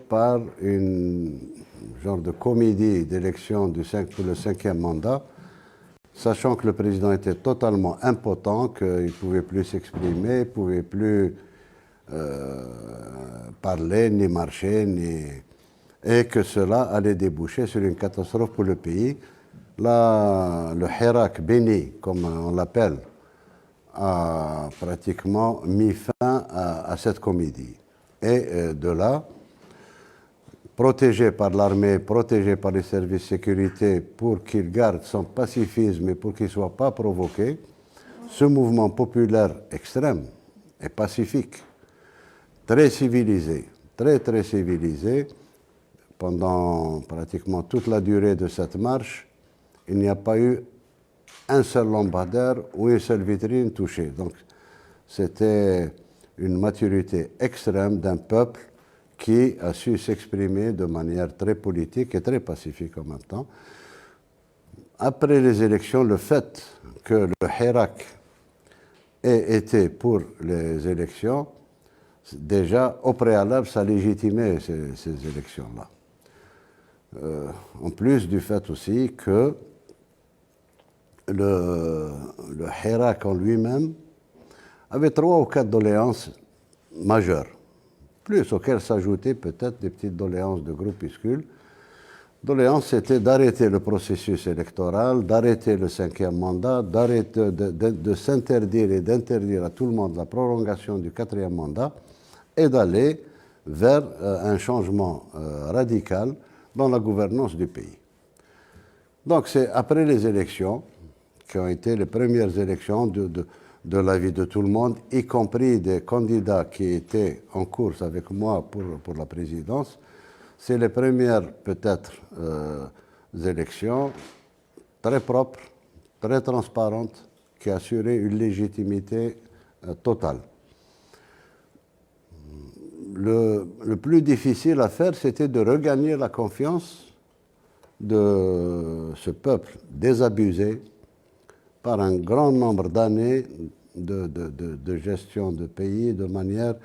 par une genre de comédie d'élection pour le 5e mandat, sachant que le président était totalement impotent, qu'il ne pouvait plus s'exprimer, il ne pouvait plus parler, ni marcher, et que cela allait déboucher sur une catastrophe pour le pays. Là, le Hirak béni, comme on l'appelle, a pratiquement mis fin à cette comédie. Et de là, protégé par l'armée, protégé par les services de sécurité pour qu'il garde son pacifisme et pour qu'il ne soit pas provoqué, ce mouvement populaire extrême et pacifique, très civilisé, très civilisé, pendant pratiquement toute la durée de cette marche, il n'y a pas eu un seul lampadaire ou une seule vitrine touchée. Donc c'était une maturité extrême d'un peuple qui a su s'exprimer de manière très politique et très pacifique en même temps. Après les élections, le fait que le Hirak ait été pour les élections, déjà au préalable, ça légitimait ces élections-là. En plus du fait aussi que le Hirak en lui-même avait 3 ou 4 doléances majeures, plus auxquelles s'ajoutaient peut-être des petites doléances de groupuscules. Doléances, c'était d'arrêter le processus électoral, d'arrêter le 5e mandat, d'arrêter de s'interdire et d'interdire à tout le monde la prolongation du 4e mandat et d'aller vers un changement radical dans la gouvernance du pays. Donc c'est après les élections, qui ont été les premières élections de l'avis de tout le monde, y compris des candidats qui étaient en course avec moi pour la présidence, c'est les premières peut-être élections très propres, très transparentes, qui assuraient une légitimité totale. Le plus difficile à faire, c'était de regagner la confiance de ce peuple désabusé par un grand nombre d'années de gestion de pays de manière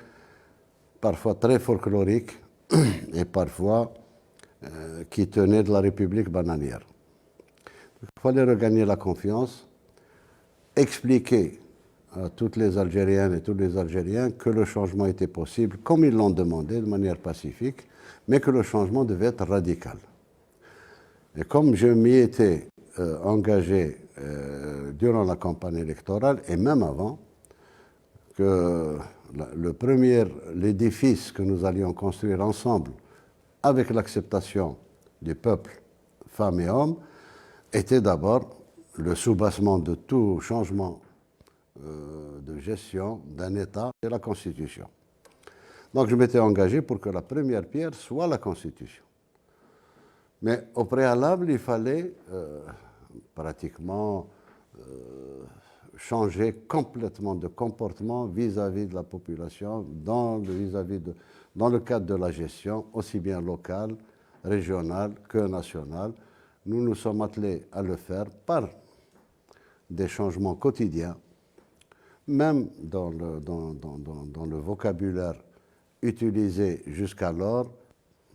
parfois très folklorique et parfois qui tenait de la République bananière. Il fallait regagner la confiance, expliquer à toutes les Algériennes et tous les Algériens que le changement était possible, comme ils l'ont demandé, de manière pacifique, mais que le changement devait être radical. Et comme je m'y étais engagé durant la campagne électorale, et même avant, que l'édifice que nous allions construire ensemble, avec l'acceptation du peuple, femmes et hommes, était d'abord le soubassement de tout changement de gestion d'un État et la Constitution. Donc je m'étais engagé pour que la première pierre soit la Constitution. Mais au préalable, il fallait pratiquement changer complètement de comportement vis-à-vis de la population dans le cadre de la gestion, aussi bien locale, régionale que nationale. Nous nous sommes attelés à le faire par des changements quotidiens, même dans le vocabulaire utilisé jusqu'alors.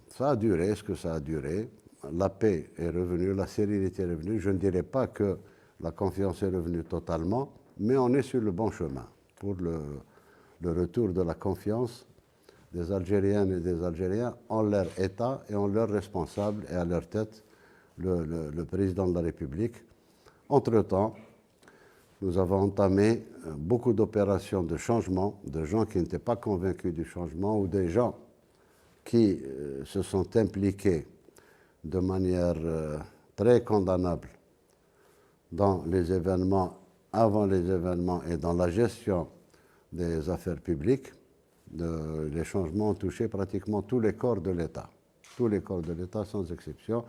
Ça a duré ce que ça a duré. La paix est revenue, la sérénité est revenue. Je ne dirais pas que la confiance est revenue totalement, mais on est sur le bon chemin pour le retour de la confiance des Algériennes et des Algériens en leur État et en leurs responsables et à leur tête, le président de la République. Entre-temps, nous avons entamé beaucoup d'opérations de changement, de gens qui n'étaient pas convaincus du changement ou des gens qui se sont impliqués de manière très condamnable dans les événements, avant les événements et dans la gestion des affaires publiques. Les changements ont touché pratiquement tous les corps de l'État. Tous les corps de l'État sans exception.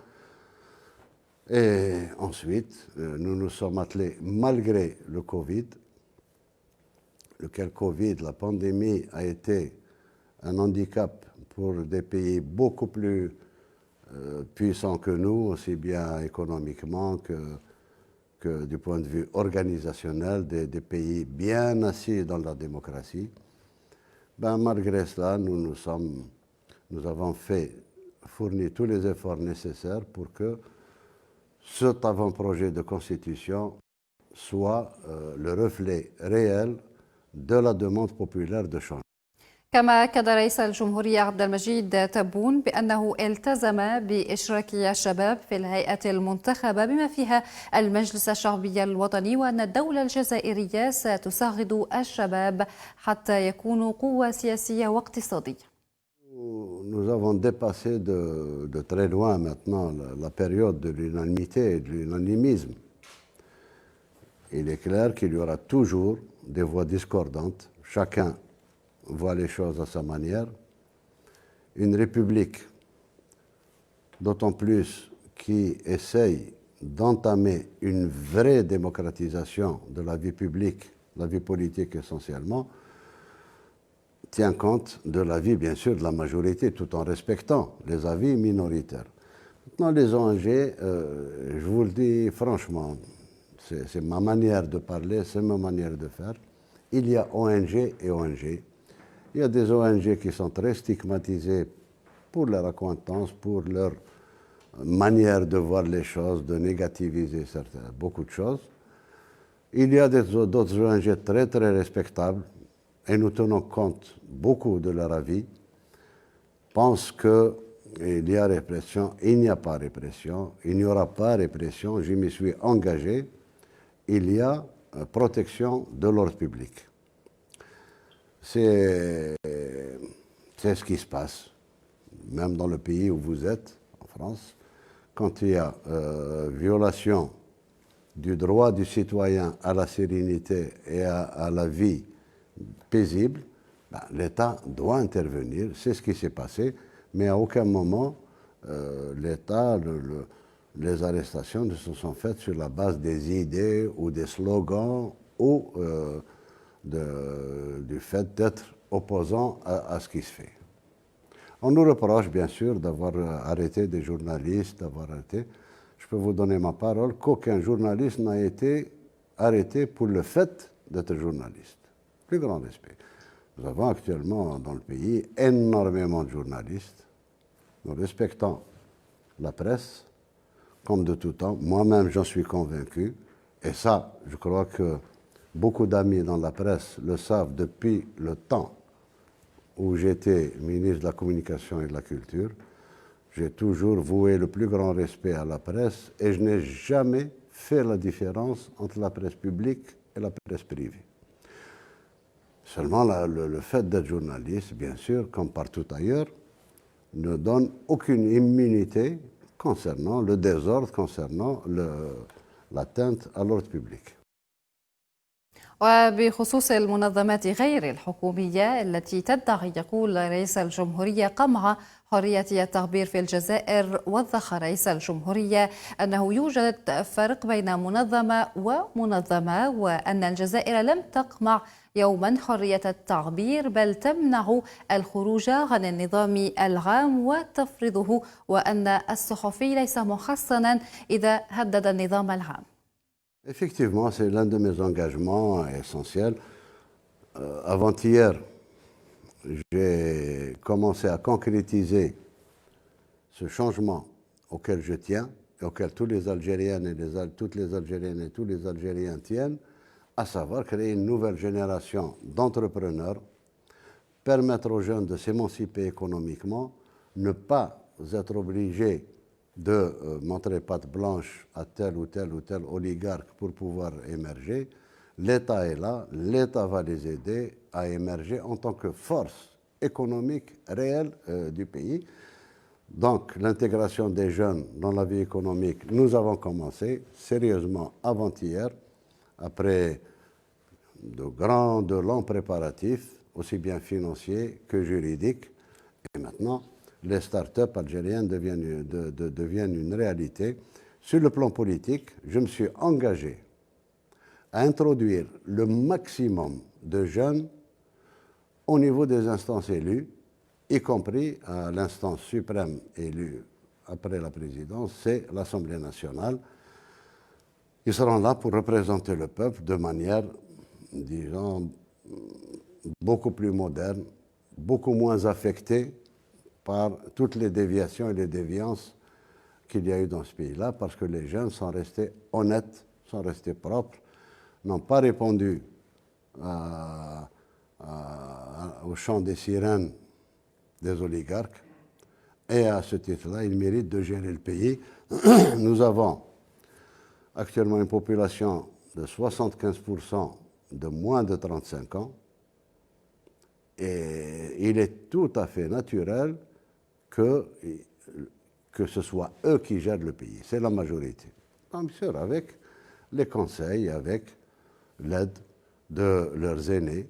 Et ensuite, nous nous sommes attelés, malgré le Covid, lequel Covid, la pandémie, a été un handicap pour des pays beaucoup plus puissants que nous, aussi bien économiquement que du point de vue organisationnel, des pays bien assis dans la démocratie. Ben, malgré cela, nous nous sommes nous avons fourni tous les efforts nécessaires pour que cet avant-projet de constitution soit le reflet réel de la demande populaire de changement. كما أكد رئيس الجمهورية عبد المجيد تبون بأنه التزم بإشراك الشباب في الهيئة المنتخبة بما فيها المجلس الشعبي الوطني، وأن الدولة الجزائرية ستساعد الشباب حتى يكونوا قوة سياسية واقتصادية. Nous avons dépassé de très loin maintenant la période de l'unanimité et de l'unanimisme. Il est clair qu'il y aura toujours des voix discordantes. Chacun voit les choses à sa manière. Une république, d'autant plus qui essaye d'entamer une vraie démocratisation de la vie publique, la vie politique essentiellement, tient compte de l'avis, bien sûr, de la majorité, tout en respectant les avis minoritaires. Maintenant, les ONG, je vous le dis franchement, c'est ma manière de parler, c'est ma manière de faire. Il y a ONG et ONG. Il y a des ONG qui sont très stigmatisées pour leur accointance, pour leur manière de voir les choses, de négativiser beaucoup de choses. Il y a d'autres ONG très très respectables et nous tenons compte beaucoup de leur avis. Pensent qu'il y a répression, il n'y a pas répression, il n'y aura pas répression, je m'y suis engagé. Il y a protection de l'ordre public. C'est ce qui se passe, même dans le pays où vous êtes, en France, quand il y a violation du droit du citoyen à la sérénité et à la vie paisible, ben, l'État doit intervenir. C'est ce qui s'est passé, mais à aucun moment l'État, les arrestations ne se sont faites sur la base des idées ou des slogans ou du fait d'être opposant à ce qui se fait. On nous reproche bien sûr d'avoir arrêté des journalistes, d'avoir arrêté. Je peux vous donner ma parole qu'aucun journaliste n'a été arrêté pour le fait d'être journaliste. Plus grand respect. Nous avons actuellement dans le pays énormément de journalistes. Nous respectons la presse comme de tout temps. Moi-même, j'en suis convaincu. Et ça, je crois que beaucoup d'amis dans la presse le savent depuis le temps où j'étais ministre de la Communication et de la Culture. J'ai toujours voué le plus grand respect à la presse et je n'ai jamais fait la différence entre la presse publique et la presse privée. Seulement, le fait d'être journaliste, bien sûr, comme partout ailleurs, ne donne aucune immunité concernant le désordre, concernant l'atteinte à l'ordre public. وبخصوص المنظمات غير الحكومية التي تدعي، يقول رئيس الجمهورية، قمع حرية التعبير في الجزائر، وضح رئيس الجمهورية أنه يوجد فرق بين منظمة ومنظمة، وأن الجزائر لم تقمع يوما حرية التعبير بل تمنع الخروج عن النظام العام وتفرضه، وأن الصحفي ليس محصنا إذا هدد النظام العام. Effectivement, c'est l'un de mes engagements essentiels. Avant-hier, j'ai commencé à concrétiser ce changement auquel je tiens et auquel tous les Algériennes et toutes les Algériennes et tous les Algériens tiennent, à savoir créer une nouvelle génération d'entrepreneurs, permettre aux jeunes de s'émanciper économiquement, ne pas être obligés de montrer patte blanche à tel ou tel oligarque pour pouvoir émerger. L'État est là, l'État va les aider à émerger en tant que force économique réelle du pays. Donc l'intégration des jeunes dans la vie économique, nous avons commencé sérieusement avant-hier, après de longs préparatifs, aussi bien financiers que juridiques. Et maintenant, les start-up algériennes deviennent une réalité. Sur le plan politique, je me suis engagé à introduire le maximum de jeunes au niveau des instances élues, y compris à l'instance suprême élue après la présidence, c'est l'Assemblée nationale. Ils seront là pour représenter le peuple de manière, disons, beaucoup plus moderne, beaucoup moins affectée par toutes les déviations et les déviances qu'il y a eu dans ce pays-là, parce que les jeunes sont restés honnêtes, sont restés propres, n'ont pas répondu au chant des sirènes des oligarques, et à ce titre-là, ils méritent de gérer le pays. Nous avons actuellement une population de 75% de moins de 35 ans, et il est tout à fait naturel que ce soit eux qui gèrent le pays. C'est la majorité. Bien sûr, avec les conseils, avec l'aide de leurs aînés.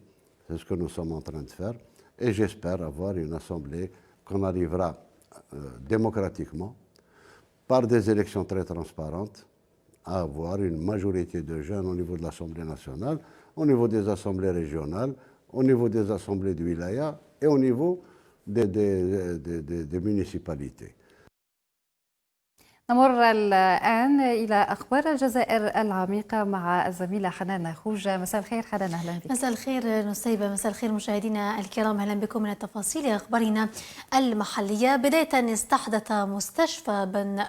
C'est ce que nous sommes en train de faire. Et j'espère avoir une assemblée qu'on arrivera démocratiquement, par des élections très transparentes, à avoir une majorité de jeunes au niveau de l'Assemblée nationale, au niveau des assemblées régionales, au niveau des assemblées du wilaya et au niveau des municipalités. نمر الآن إلى أخبار الجزائر العميقة مع الزميلة حنان خوجة. مساء الخير حنان، أهلا بك. مساء الخير نسيبة، مساء الخير مشاهدينا الكرام، أهلا بكم من التفاصيل أخبارنا المحلية. بداية استحدث مستشفى بن